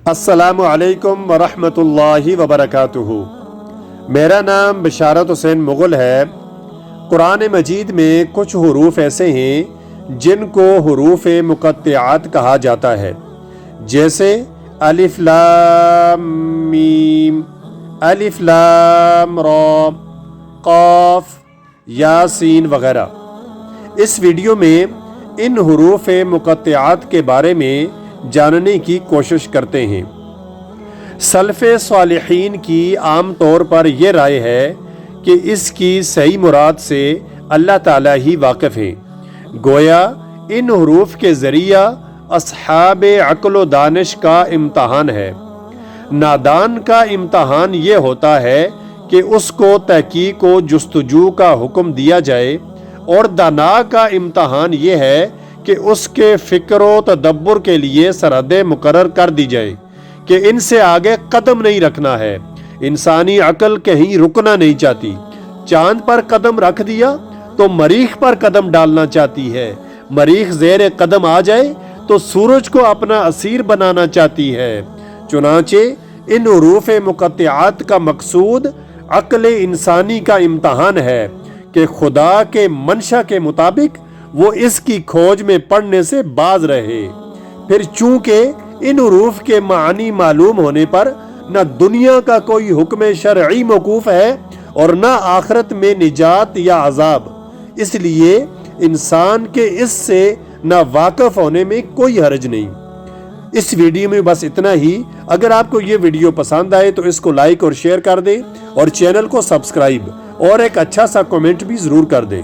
السلام علیکم ورحمۃ اللہ وبرکاتہ۔ میرا نام بشارت حسین مغل ہے۔ قرآن مجید میں کچھ حروف ایسے ہیں جن کو حروف مقطعات کہا جاتا ہے، جیسے الف لام میم، الف لام را، قاف، یاسین وغیرہ۔ اس ویڈیو میں ان حروف مقطعات کے بارے میں جاننے کی کوشش کرتے ہیں۔ سلف صالحین کی عام طور پر یہ رائے ہے کہ اس کی صحیح مراد سے اللہ تعالیٰ ہی واقف ہیں، گویا ان حروف کے ذریعہ اصحاب عقل و دانش کا امتحان ہے۔ نادان کا امتحان یہ ہوتا ہے کہ اس کو تحقیق و جستجو کا حکم دیا جائے، اور دانا کا امتحان یہ ہے کہ اس کے فکر و تدبر کے لیے سرحدیں مقرر کر دی جائے کہ ان سے آگے قدم نہیں رکھنا ہے۔ انسانی عقل کہیں رکنا نہیں چاہتی، چاند پر قدم رکھ دیا تو مریخ پر قدم ڈالنا چاہتی ہے، مریخ زیر قدم آ جائے تو سورج کو اپنا اسیر بنانا چاہتی ہے۔ چنانچہ ان حروف مقطعات کا مقصود عقل انسانی کا امتحان ہے کہ خدا کے منشا کے مطابق وہ اس کی کھوج میں پڑنے سے باز رہے۔ پھر چونکہ ان حروف کے معنی معلوم ہونے پر نہ دنیا کا کوئی حکم شرعی موقوف ہے اور نہ آخرت میں نجات یا عذاب، اس لیے انسان کے اس سے نہ واقف ہونے میں کوئی حرج نہیں۔ اس ویڈیو میں بس اتنا ہی۔ اگر آپ کو یہ ویڈیو پسند آئے تو اس کو لائک اور شیئر کر دیں، اور چینل کو سبسکرائب اور ایک اچھا سا کمنٹ بھی ضرور کر دیں۔